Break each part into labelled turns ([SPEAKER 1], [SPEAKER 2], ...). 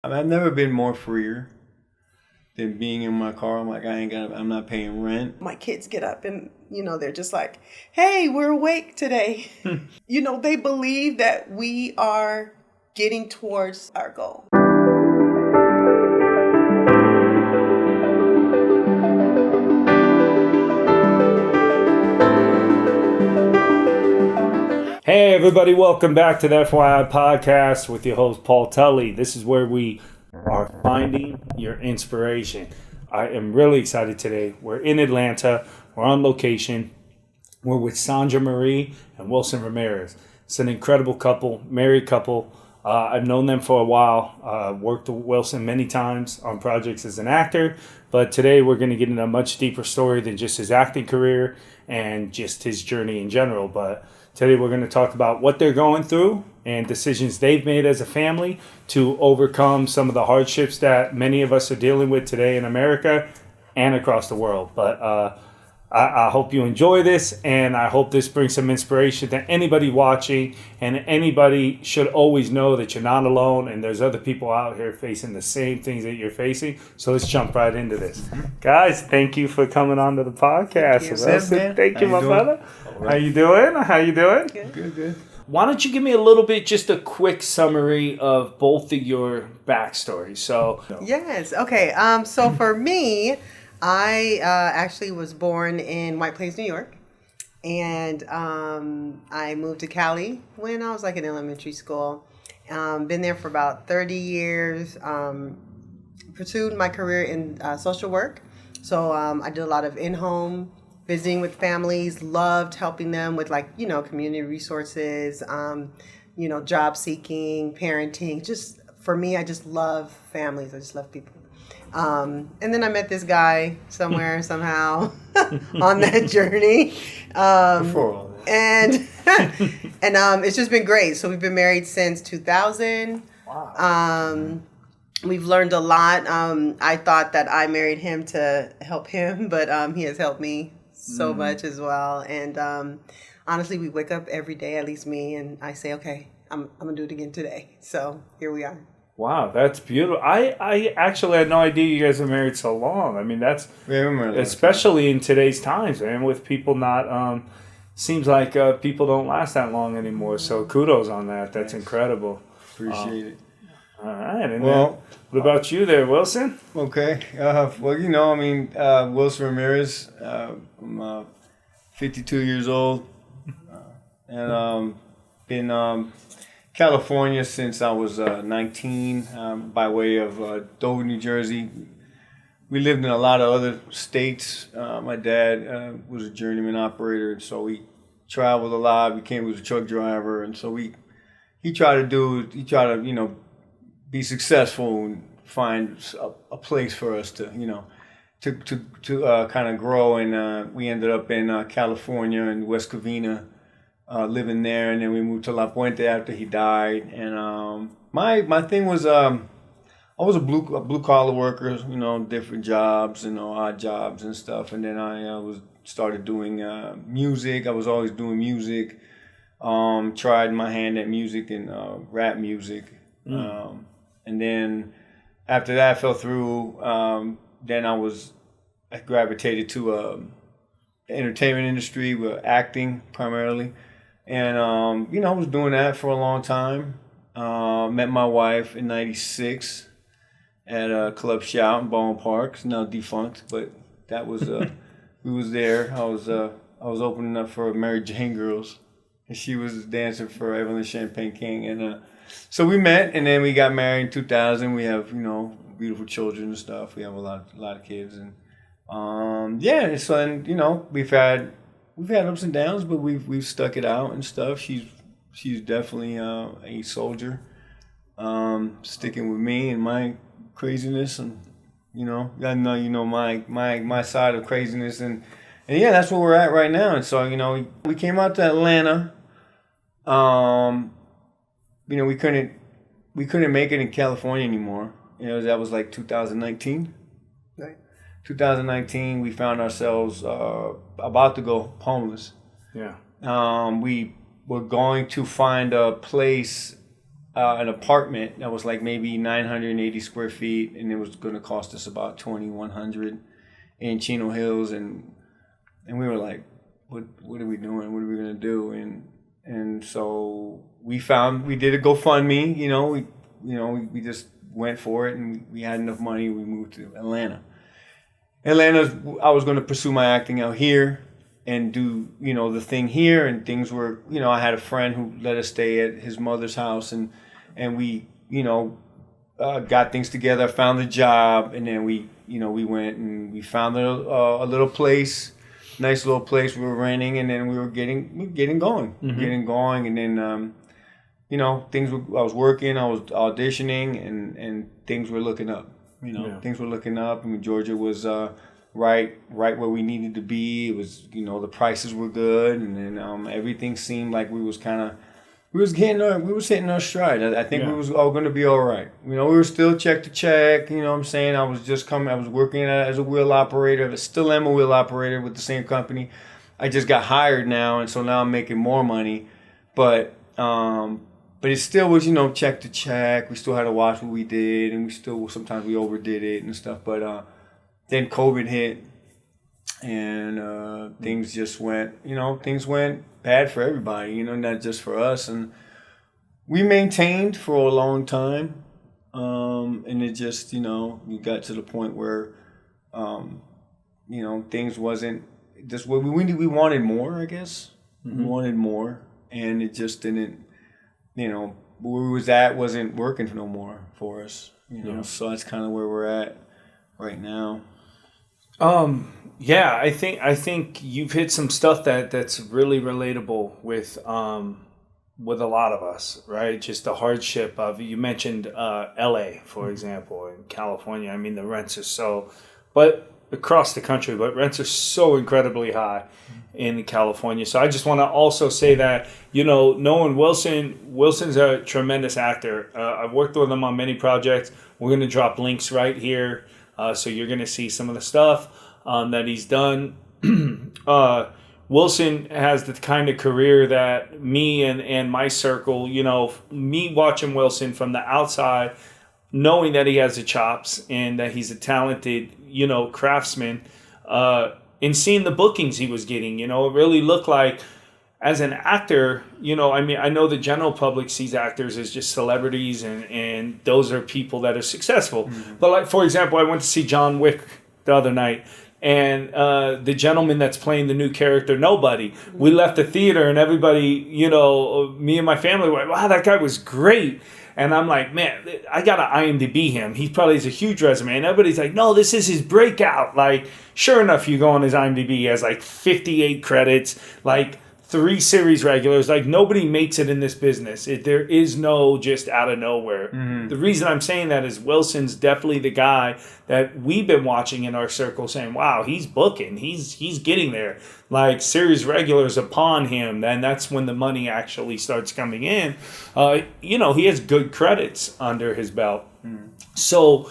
[SPEAKER 1] I mean, I've never been more freer than being in my car. I'm like, I'm not paying rent.
[SPEAKER 2] My kids get up and, they're just like, hey, we're awake today. They believe that we are getting towards our goal.
[SPEAKER 3] Hey everybody, welcome back to the FYI podcast with your host Paul Tully. This is where we are finding your inspiration. I am really excited today. We're in Atlanta. We're on location. We're with Saundra Marie and Wilson Ramirez. It's an incredible couple, married couple. I've known them for a while. Worked with Wilson many times on projects as an actor. But today we're going to get into a much deeper story than just his acting career and just his journey in general. But today we're going to talk about what they're going through and decisions they've made as a family to overcome some of the hardships that many of us are dealing with today in America and across the world. But I hope you enjoy this, and I hope this brings some inspiration to anybody watching, and anybody should always know that you're not alone and there's other people out here facing the same things that you're facing. So let's jump right into this. Guys, thank you for coming on to the podcast. Thank you, my brother. Right. How you doing?
[SPEAKER 1] Good.
[SPEAKER 3] Why don't you give me a little bit, just a quick summary of both of your backstories?
[SPEAKER 2] Yes. Okay. So for me, I actually was born in White Plains, New York, and I moved to Cali when I was in elementary school. Been there for about 30 years. Pursued my career in social work, so I did a lot of in-home visiting with families. Loved helping them with community resources, job seeking, parenting. Just for me, I just love families. I just love people. And then I met this guy somewhere, somehow, on that journey. And it's just been great. So we've been married since 2000.
[SPEAKER 3] Wow.
[SPEAKER 2] We've learned a lot. I thought that I married him to help him, but he has helped me so much as well. And honestly, we wake up every day, at least me, and I say, okay, I'm going to do it again today. So here we are.
[SPEAKER 3] Wow, that's beautiful. I actually had no idea you guys were married so long. I mean, that's especially in today's times, man, with people not seems like people don't last that long anymore. So kudos on that. That's incredible.
[SPEAKER 1] Appreciate it.
[SPEAKER 3] All right. And what about you there, Wilson?
[SPEAKER 1] Okay. Wilson Ramirez. I'm 52 years old, and been California since I was 19, by way of Dover, New Jersey. We lived in a lot of other states. My dad was a journeyman operator, and so we traveled a lot. He was a truck driver, and so he tried to be successful and find a place for us to kind of grow. And we ended up in California and West Covina. Living there, and then we moved to La Puente after he died. And my thing was I was a blue collar worker, different jobs, odd jobs and stuff. And then I started doing music. I was always doing music. Tried my hand at music and rap music. And then after that fell through. Then I gravitated to the entertainment industry, with acting primarily. And, I was doing that for a long time. Met my wife in 96 at a club Shout in Baldwin Park. It's now defunct, but that was, we was there. I was opening up for Mary Jane Girls, and she was dancing for Evelyn Champagne King. And so we met, and then we got married in 2000. We have, beautiful children and stuff. We have a lot of kids. And, we've had ups and downs, but we've stuck it out and stuff. She's definitely a soldier, sticking with me and my craziness, and I know my side of craziness, and that's where we're at right now. And so we came out to Atlanta. We couldn't make it in California anymore. That was like 2019. 2019, we found ourselves about to go homeless.
[SPEAKER 3] Yeah.
[SPEAKER 1] We were going to find a place an apartment that was like maybe 980 square feet, and it was going to cost us about 2,100 in Chino Hills, and we were like, what are we doing? What are we going to do? And so we did a GoFundMe. We just went for it, and we had enough money. We moved to Atlanta. I was going to pursue my acting out here and do, the thing here, and things were, I had a friend who let us stay at his mother's house, and we, got things together, found the job, and then we went and we found a little place, nice little place we were renting, and then we were getting going, and then, I was working, I was auditioning, and things were looking up. Things were looking up. I mean, Georgia was right where we needed to be. It was, the prices were good, and then everything seemed like we was hitting our stride. I think we was all going to be all right. We were still check to check. You know what I'm saying? I was working as a wheel operator. I still am a wheel operator with the same company. I just got hired now, and so now I'm making more money. But it still was, check to check. We still had to watch what we did, and sometimes we overdid it and stuff. But then COVID hit, and things just went bad for everybody, not just for us. And we maintained for a long time, and it just, we got to the point where, things wasn't just what we wanted more, I guess. We wanted more, and it just didn't. Where we was at wasn't working no more for us. So that's kind of where we're at right now.
[SPEAKER 3] Yeah, I think you've hit some stuff that's really relatable with a lot of us, right? Just the hardship of, you mentioned LA, for example, in California. I mean, the rents are but across the country, but rents are so incredibly high in California. So I just want to also say that, knowing Wilson's a tremendous actor. I've worked with him on many projects. We're going to drop links right here. So you're going to see some of the stuff that he's done. Wilson has the kind of career that me and my circle, me watching Wilson from the outside, knowing that he has the chops and that he's a talented, craftsman, and seeing the bookings he was getting, it really looked like, as an actor, I know the general public sees actors as just celebrities, and those are people that are successful. Mm-hmm. But like, for example, I went to see John Wick the other night, and the gentleman that's playing the new character, Nobody, we left the theater, and everybody, me and my family were like, wow, that guy was great. And I'm like, man, I got to IMDb him. He probably has a huge resume. And everybody's like, no, this is his breakout. Like, sure enough, you go on his IMDb, he has like 58 credits, like 3 series regulars. Like, nobody makes it in this business. There is no just out of nowhere. Mm-hmm. The reason I'm saying that is Wilson's definitely the guy that we've been watching in our circle saying, wow, he's booking. He's getting there. Like, series regulars upon him, then that's when the money actually starts coming in. He has good credits under his belt. Mm-hmm. So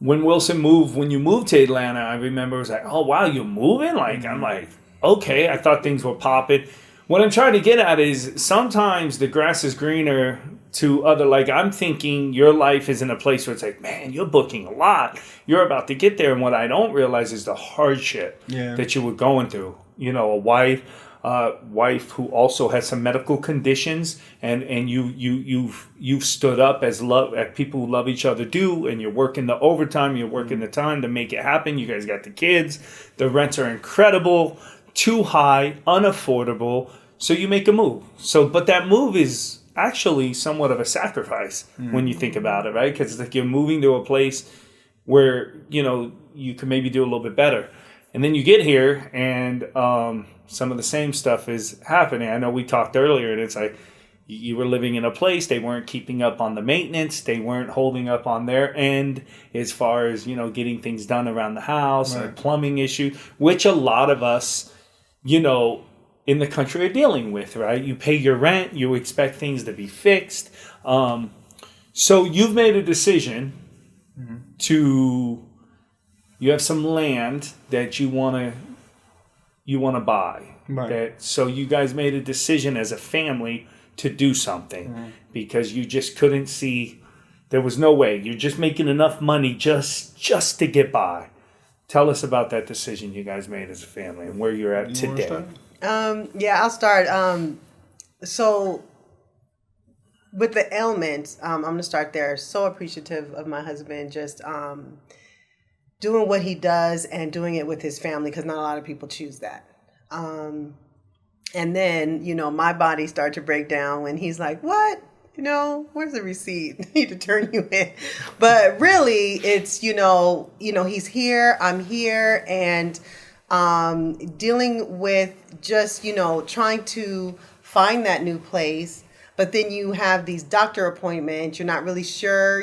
[SPEAKER 3] when you moved to Atlanta, I remember it was like, oh, wow, you're moving? Like, I'm like, okay, I thought things were popping. What I'm trying to get at is sometimes the grass is greener to other, like, I'm thinking your life is in a place where it's like, man, you're booking a lot. You're about to get there. And what I don't realize is the hardship that you were going through. A wife who also has some medical conditions, and you've stood up as people who love each other do, and you're working the overtime, you're working the time to make it happen. You guys got the kids. The rents are incredible, too high, unaffordable. So you make a move. But that move is actually somewhat of a sacrifice when you think about it, right? Because it's like you're moving to a place where, you can maybe do a little bit better. And then you get here, and some of the same stuff is happening. I know we talked earlier, and it's like you were living in a place, they weren't keeping up on the maintenance, they weren't holding up on their end as far as, getting things done around the house, right. A plumbing issue, which a lot of us, in the country are dealing with, right? You pay your rent, you expect things to be fixed. So you've made a decision you have some land that you want to buy. Right. So you guys made a decision as a family to do something because you just couldn't see. There was no way. You're just making enough money just to get by. Tell us about that decision you guys made as a family and where you're at today.
[SPEAKER 2] Yeah, I'll start. So with the ailments, I'm going to start there. So appreciative of my husband just doing what he does and doing it with his family, because not a lot of people choose that. And then, my body started to break down when he's like, what? Where's the receipt? I need to turn you in. But really, it's, he's here, I'm here, and dealing with just, trying to find that new place. But then you have these doctor appointments. You're not really sure,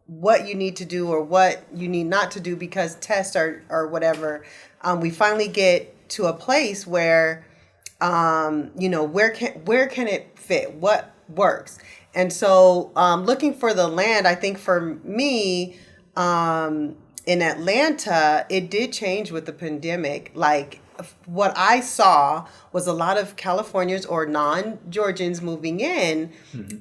[SPEAKER 2] what you need to do or what you need not to do because tests or whatever. We finally get to a place where, where can it fit? What works? And so looking for the land, I think for me, in Atlanta, it did change with the pandemic. Like, what I saw was a lot of Californians or non-Georgians moving in,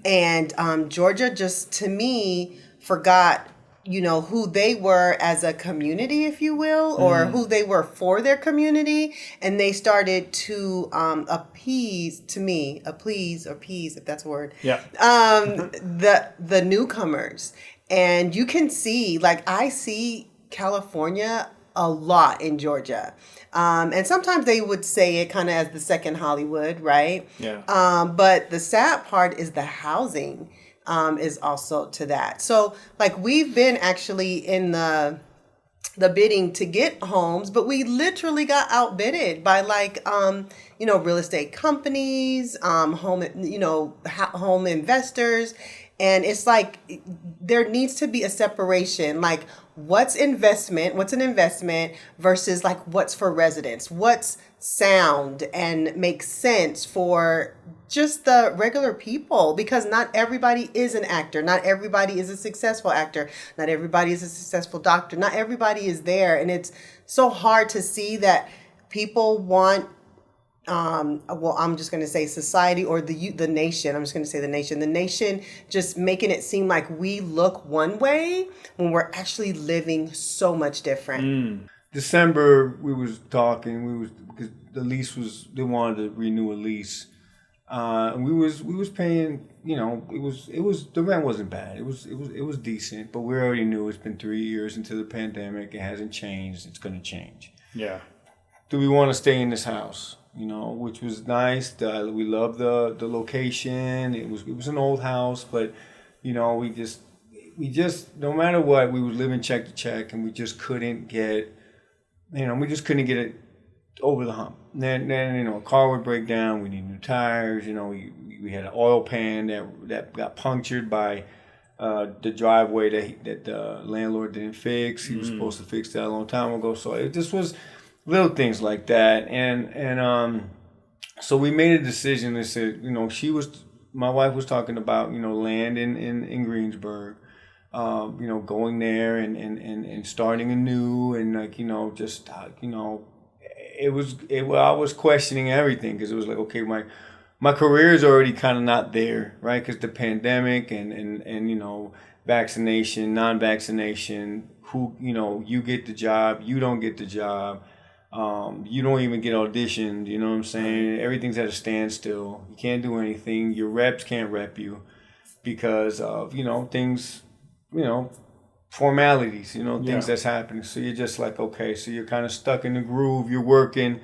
[SPEAKER 2] and Georgia just, to me, forgot, who they were as a community, if you will, or who they were for their community, and they started to appease, if that's a word, the newcomers. And you can see, like, I see California a lot in Georgia. And sometimes they would say it kind of as the second Hollywood, right?
[SPEAKER 3] Yeah.
[SPEAKER 2] But the sad part is the housing is also to that. So, like, we've been actually in the bidding to get homes, but we literally got outbidded by real estate companies, home investors. And it's like there needs to be a separation, like what's an investment versus like what's for residents, what's sound and makes sense for just the regular people, because not everybody is an actor. Not everybody is a successful actor. Not everybody is a successful doctor. Not everybody is there. And it's so hard to see that people want, I'm just going to say society or the nation. I'm just going to say the nation. The nation just making it seem like we look one way when we're actually living so much different.
[SPEAKER 1] December, we was talking. Because the lease was, they wanted to renew a lease. And we was paying, it was the rent wasn't bad. It was decent, but we already knew it's been 3 years into the pandemic. It hasn't changed. It's going to change.
[SPEAKER 3] Yeah.
[SPEAKER 1] Do we want to stay in this house? Which was nice. We loved the location. It was an old house, but we just no matter what, we was living check to check, and we just couldn't get it over the hump. Then a car would break down. We need new tires. We had an oil pan that got punctured by the driveway that the landlord didn't fix. He was supposed to fix that a long time ago. So it just was little things like that, and so we made a decision. That said, my wife was talking about land in Greensburg, going there and starting anew, and I was questioning everything, because it was like, okay, my career is already kind of not there, right? Because the pandemic and vaccination, non-vaccination, you get the job, you don't get the job. You don't even get auditioned, you know what I'm saying? Everything's at a standstill. You can't do anything. Your reps can't rep you because of, things, formalities, things that's happening. So you're just like, okay, so you're kind of stuck in the groove. You're working,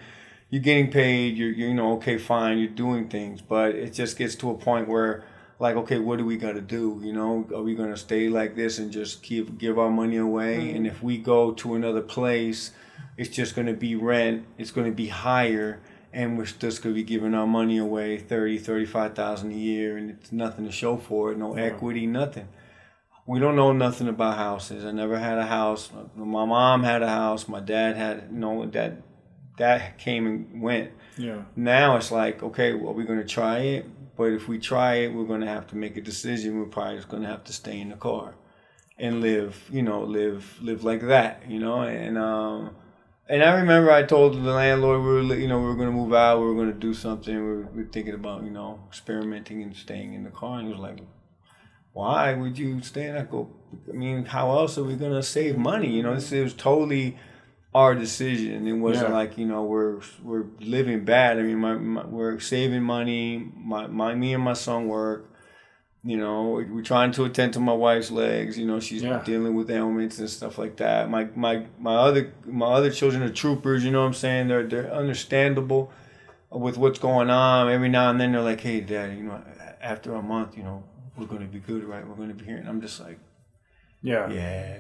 [SPEAKER 1] you're getting paid, you're okay, fine, you're doing things. But it just gets to a point where, like, okay, what do we got to do? Are we going to stay like this and just give our money away? And if we go to another place, it's just going to be rent. It's going to be higher, and we're just going to be giving our money away, $35,000 a year, and it's nothing to show for it. No equity, nothing. We don't know nothing about houses. I never had a house. My mom had a house. My dad had, that came and went.
[SPEAKER 3] Yeah. Now
[SPEAKER 1] it's like, okay, well, we're going to try it, but if we try it, we're going to have to make a decision. We're probably just going to have to stay in the car and live like that, and And I remember I told the landlord we were going to move out, we were going to do something, we were thinking about, experimenting and staying in the car. And he was like, why would you stay? And I go, I mean, how else are we going to save money? This was totally our decision. It wasn't like, we're living bad. I mean, we're saving money. Me and my son work. We're trying to attend to my wife's legs. She's dealing with ailments and stuff like that. My other children are troopers. You know what I'm saying? They're understandable with what's going on. Every now and then they're like, "Hey, Dad, after a month, we're going to be good, right? We're going to be here." And I'm just like, yeah,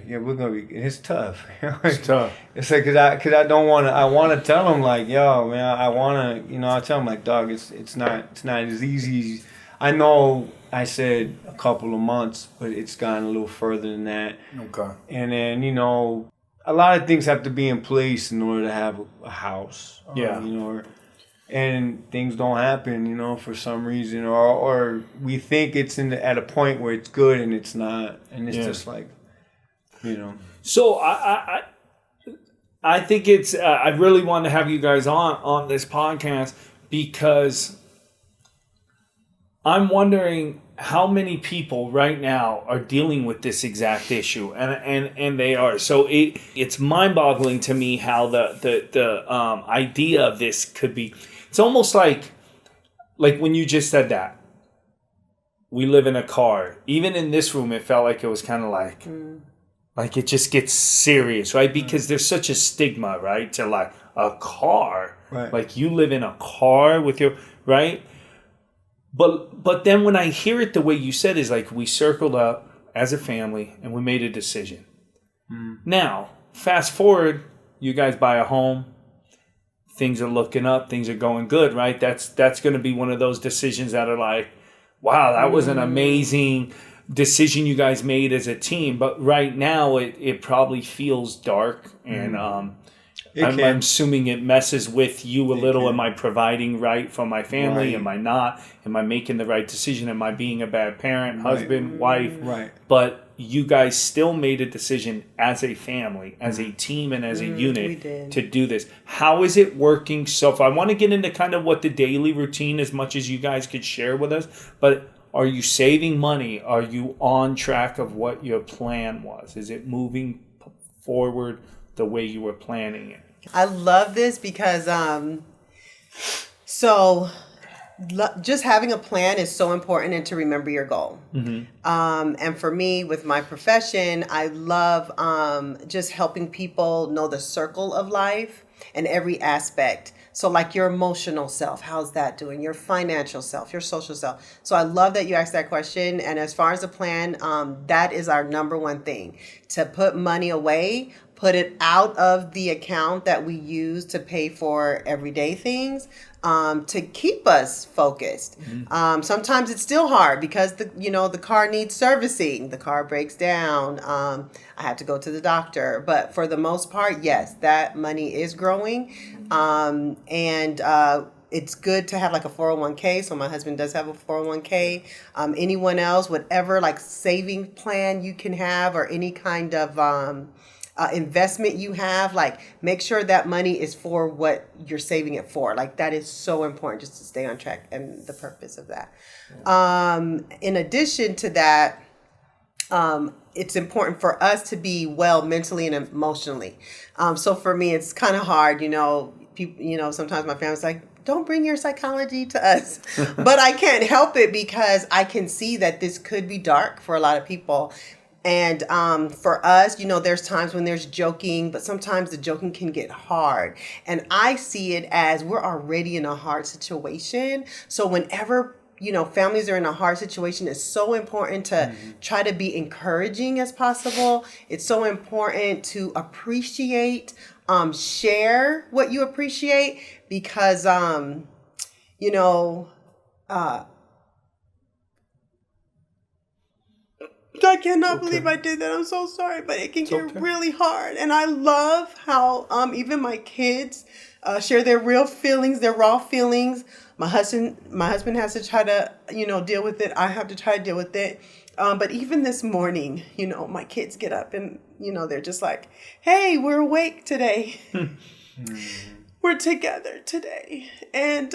[SPEAKER 1] we're going to be. It's tough.
[SPEAKER 3] It's tough.
[SPEAKER 1] It's like cause I don't want to. I want to tell them like, yo, man, I want to. I tell them like, dog, it's not as easy. I know I said a couple of months, but it's gotten a little further than that.
[SPEAKER 3] Okay.
[SPEAKER 1] And then, a lot of things have to be in place in order to have a house. And things don't happen, for some reason. Or we think it's at a point where it's good and it's not. And it's just like,
[SPEAKER 3] So I think it's, I really want to have you guys on this podcast because I'm wondering how many people right now are dealing with this exact issue, and they are. So it's mind-boggling to me how the idea of this could be. It's almost like when you just said that. We live in a car. Even in this room, it felt like it was kind of like it just gets serious, right? Because there's such a stigma, right, to like a car.
[SPEAKER 1] Right.
[SPEAKER 3] Like you live in a car with your right. But then when I hear it the way you said is like we circled up as a family and we made a decision. Now, fast forward, you guys buy a home. Things are looking up. Things are going good, right? That's going to be one of those decisions that are like, wow, that was an amazing decision you guys made as a team. But right now, it probably feels dark and I'm assuming it messes with you a little. Am I providing right for my family? Right. Am I not? Am I making the right decision? Am I being a bad parent, husband, wife?
[SPEAKER 1] Right.
[SPEAKER 3] But you guys still made a decision as a family, as a team, and as a unit to do this. How is it working so far? I want to get into kind of what the daily routine as much as you guys could share with us. But are you saving money? Are you on track of what your plan was? Is it moving forward the way you were planning it?
[SPEAKER 2] I love this because just having a plan is so important and to remember your goal. And for me, with my profession, I love just helping people know the circle of life and every aspect. So like your emotional self, how's that doing? Your financial self, your social self. So I love that you asked that question. And as far as a plan, that is our number one thing, to put money away, put it out of the account that we use to pay for everyday things, to keep us focused. Sometimes it's still hard because the car needs servicing. The car breaks down. I have to go to the doctor. But for the most part, yes, that money is growing. And it's good to have like a 401k. So my husband does have a 401k. Anyone else, whatever like saving plan you can have or any kind of investment you have, like make sure that money is for what you're saving it for. Like that is so important just to stay on track and the purpose of that. In addition to that, it's important for us to be well mentally and emotionally. So for me, it's kind of hard, people, sometimes my family's like, don't bring your psychology to us, but I can't help it because I can see that this could be dark for a lot of people. And for us, there's times when there's joking, but sometimes the joking can get hard. And I see it as we're already in a hard situation. So whenever, families are in a hard situation, it's so important to try to be encouraging as possible. It's so important to appreciate, share what you appreciate because, I cannot believe I did that. I'm so sorry, but it can get really hard. And I love how even my kids share their real feelings, their raw feelings. My husband has to try to, deal with it. I have to try to deal with it. But even this morning, my kids get up and, they're just like, hey, we're awake today. We're together today. And,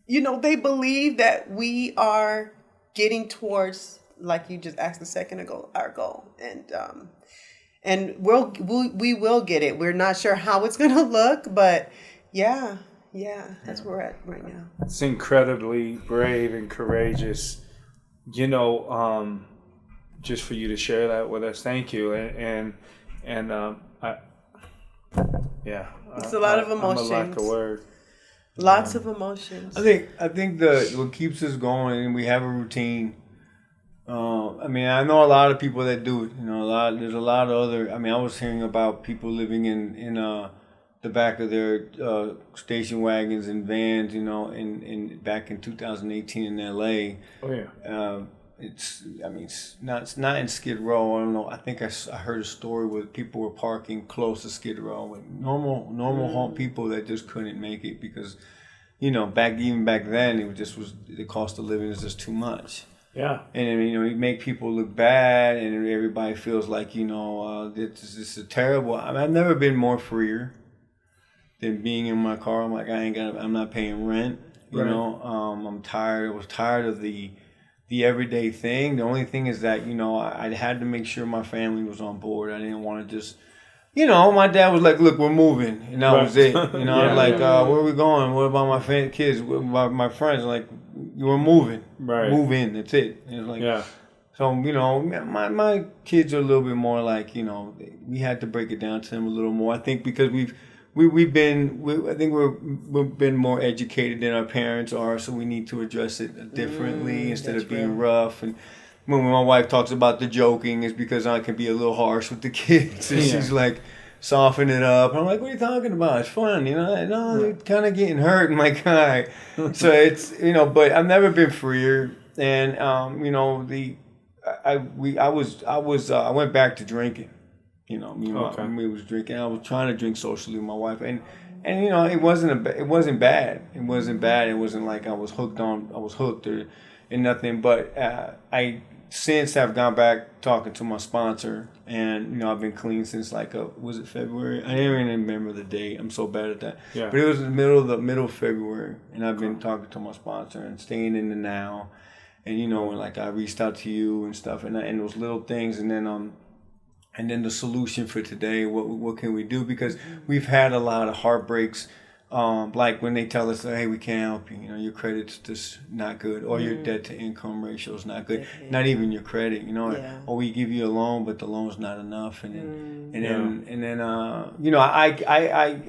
[SPEAKER 2] they believe that we are getting towards, like you just asked a second ago, our goal. And we will get it. We're not sure how it's going to look, but yeah, that's where we're at right now.
[SPEAKER 3] It's incredibly brave and courageous, just for you to share that with us. Thank you. And it's
[SPEAKER 2] a lot of emotions.
[SPEAKER 3] I'm a lack of word.
[SPEAKER 2] Lots of emotions.
[SPEAKER 1] I think what keeps us going, and we have a routine. I know a lot of people that do it. There's a lot of other. I was hearing about people living in the back of their station wagons and vans. In back in 2018 in L.A.
[SPEAKER 3] Oh yeah.
[SPEAKER 1] It's not in Skid Row. I don't know. I think I heard a story where people were parking close to Skid Row with normal home people that just couldn't make it because, back then the cost of living is just too much.
[SPEAKER 3] Yeah.
[SPEAKER 1] And you make people look bad, and everybody feels like this is terrible. I've never been more freer than being in my car. I'm like, I'm not paying rent. I'm tired. I was tired of the everyday thing. The only thing is that I had to make sure my family was on board. I didn't want to just. My dad was like, "Look, we're moving," and that was it. Where are we going? What about my kids? What about my friends? Like, we're moving.
[SPEAKER 3] Right.
[SPEAKER 1] Move in. That's it. And it's like,
[SPEAKER 3] yeah.
[SPEAKER 1] So my kids are a little bit more like we had to break it down to them a little more. I think because we've been more educated than our parents are, so we need to address it differently instead of being rough. And when my wife talks about the joking, it's because I can be a little harsh with the kids, and she's like, soften it up. And I'm like, what are you talking about? It's fun, No, they're kind of getting hurt, my guy. So it's but I've never been freer, and I went back to drinking. We was drinking. I was trying to drink socially with my wife, and it wasn't bad. It wasn't bad. It wasn't like I was hooked or nothing. But I since have gone back talking to my sponsor, and I've been clean since was it February? I didn't even remember the date. I'm so bad at that.
[SPEAKER 3] Yeah.
[SPEAKER 1] But it was the middle of February, and I've been talking to my sponsor and staying in the now, and and I reached out to you and stuff, and those little things, and then the solution for today, what can we do? Because we've had a lot of heartbreaks, like when they tell us, hey, we can't help you. Your credit's just not good, or your debt to income ratio is not good. Not even your credit, or we give you a loan, but the loan's not enough. And then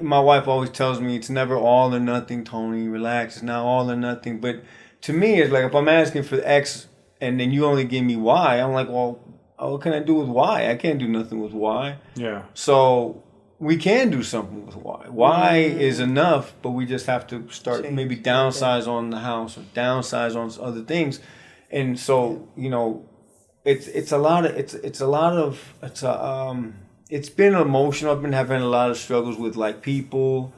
[SPEAKER 1] my wife always tells me it's never all or nothing, Tony. Relax, it's not all or nothing. But to me, it's like if I'm asking for X and then you only give me Y, I'm like, well, what can I do with Y? I can't do nothing with Y. Yeah. So we can do something with Y. Y is enough, but we just have to start maybe downsize on the house or downsize on other things. And so, it's been emotional. I've been having a lot of struggles with people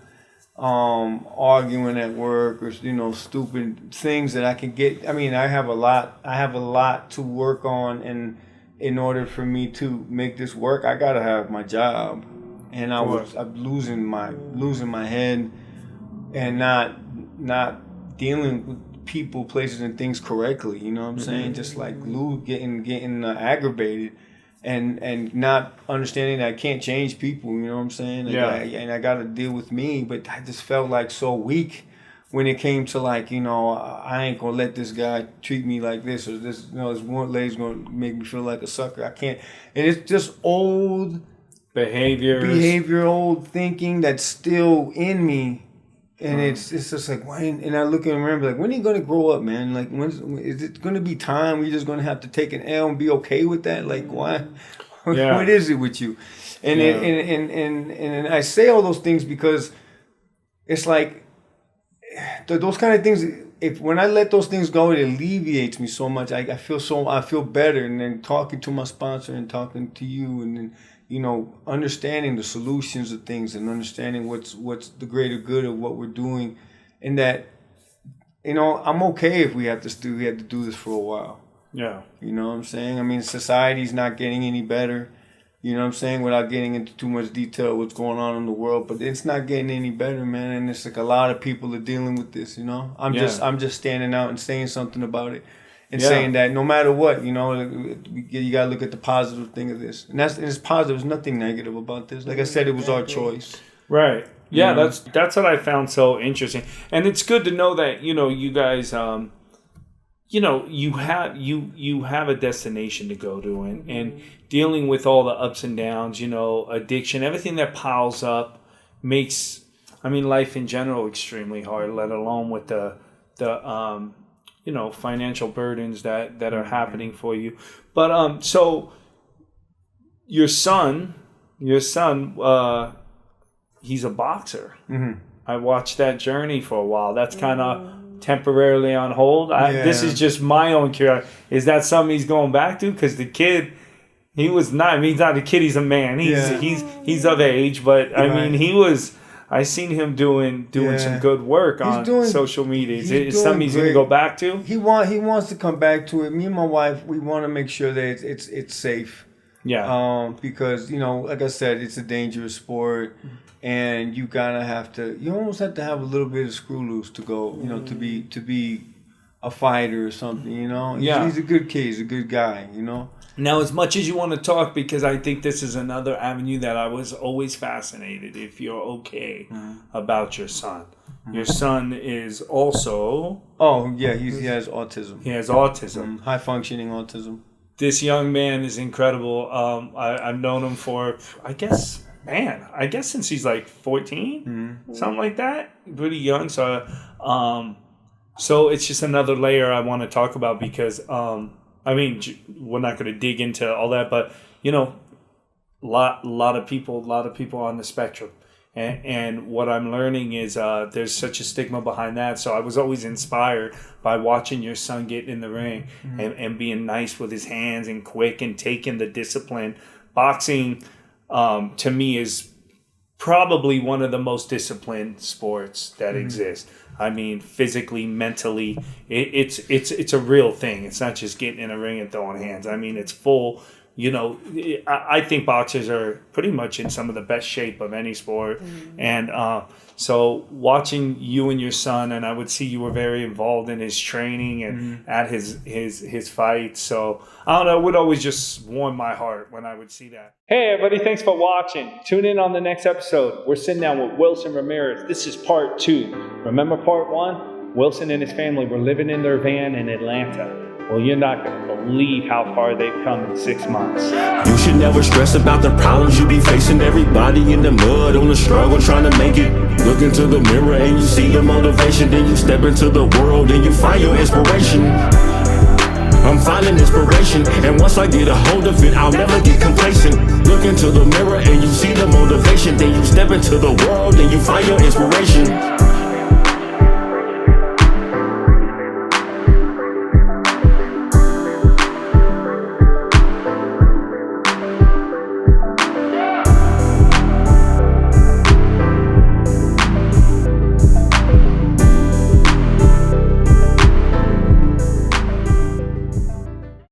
[SPEAKER 1] arguing at work or stupid things that I can get. I have a lot to work on, and in order for me to make this work, I gotta have my job, and I'm losing my head, and not dealing with people, places, and things correctly. You know what I'm saying? Just getting aggravated, and not understanding that I can't change people. You know what I'm saying? And I gotta deal with me, but I just felt so weak when it came to I ain't gonna let this guy treat me like this, or this one lady's gonna make me feel like a sucker. I can't, and it's just old behavior, old thinking that's still in me, and it's just when, and I look and remember when are you gonna grow up, man? When is it gonna be time? We're just gonna have to take an L and be okay with that? Why? Yeah. What is it with you? And and I say all those things because it's those kind of things. When I let those things go, it alleviates me so much. I feel better. And then talking to my sponsor and talking to you, and then understanding the solutions of things and understanding what's the greater good of what we're doing, and that I'm okay if we have to do this for a while.
[SPEAKER 3] Yeah.
[SPEAKER 1] You know what I'm saying? I mean, society's not getting any better. You know what I'm saying? Without getting into too much detail what's going on in the world, but it's not getting any better, man. And it's like a lot of people are dealing with this, you know? I'm just standing out and saying something about it. And saying that no matter what, you know, you got to look at the positive thing of this. And it's positive. There's nothing negative about this. Like I said, it was our choice.
[SPEAKER 3] Right. Yeah, that's what I found so interesting. And it's good to know that, you know, you guys, you know, you have a destination to go to, and dealing with all the ups and downs, you know, addiction, everything that piles up makes, I mean, life in general extremely hard, let alone with the you know, financial burdens that are happening for you. But so your son, he's a boxer. Mm-hmm. I watched that journey for a while. That's kind of temporarily on hold. This is just my own curiosity. Is that something he's going back to? Because the kid, he's not a kid. He's a man. He's of age. But I mean, I seen him doing some good work on social media. Is something he's going to go back to?
[SPEAKER 1] He wants to come back to it. Me and my wife, we want to make sure that it's safe.
[SPEAKER 3] Yeah.
[SPEAKER 1] Because, you know, like I said, it's a dangerous sport, and you almost have to have a little bit of screw loose to go, you know, to be a fighter or something, you know. He's a good kid. He's a good guy, you know.
[SPEAKER 3] Now, as much as you want to talk, because I think this is another avenue that I was always fascinated, if you're okay about your son. Your son is also...
[SPEAKER 1] Oh, yeah, he has autism.
[SPEAKER 3] He has autism.
[SPEAKER 1] High-functioning autism.
[SPEAKER 3] This young man is incredible. I've known him for, I guess since he's like 14, something like that. Pretty young. So it's just another layer I want to talk about because... I mean, we're not going to dig into all that, but you know, lot of people on the spectrum, and what I'm learning is there's such a stigma behind that. So I was always inspired by watching your son get in the ring and being nice with his hands and quick and taking the discipline. Boxing, to me, is probably one of the most disciplined sports that exist. I mean, physically, mentally, it's a real thing. It's not just getting in a ring and throwing hands. I mean, it's full. You know, I think boxers are pretty much in some of the best shape of any sport. And so watching you and your son, and I would see you were very involved in his training and at his fights. So I don't know, it would always just warm my heart when I would see that. Hey everybody, thanks for watching. Tune in on the next episode. We're sitting down with Wilson Ramirez. This is part 2. Remember part 1? Wilson and his family were living in their van in Atlanta. Well, you're not going to believe how far they've come in 6 months.
[SPEAKER 4] You should never stress about the problems you be facing. Everybody in the mud on the struggle trying to make it. Look into the mirror and you see the motivation. Then you step into the world and you find your inspiration. I'm finding inspiration, and once I get a hold of it, I'll never get complacent. Look into the mirror and you see the motivation. Then you step into the world and you find your inspiration.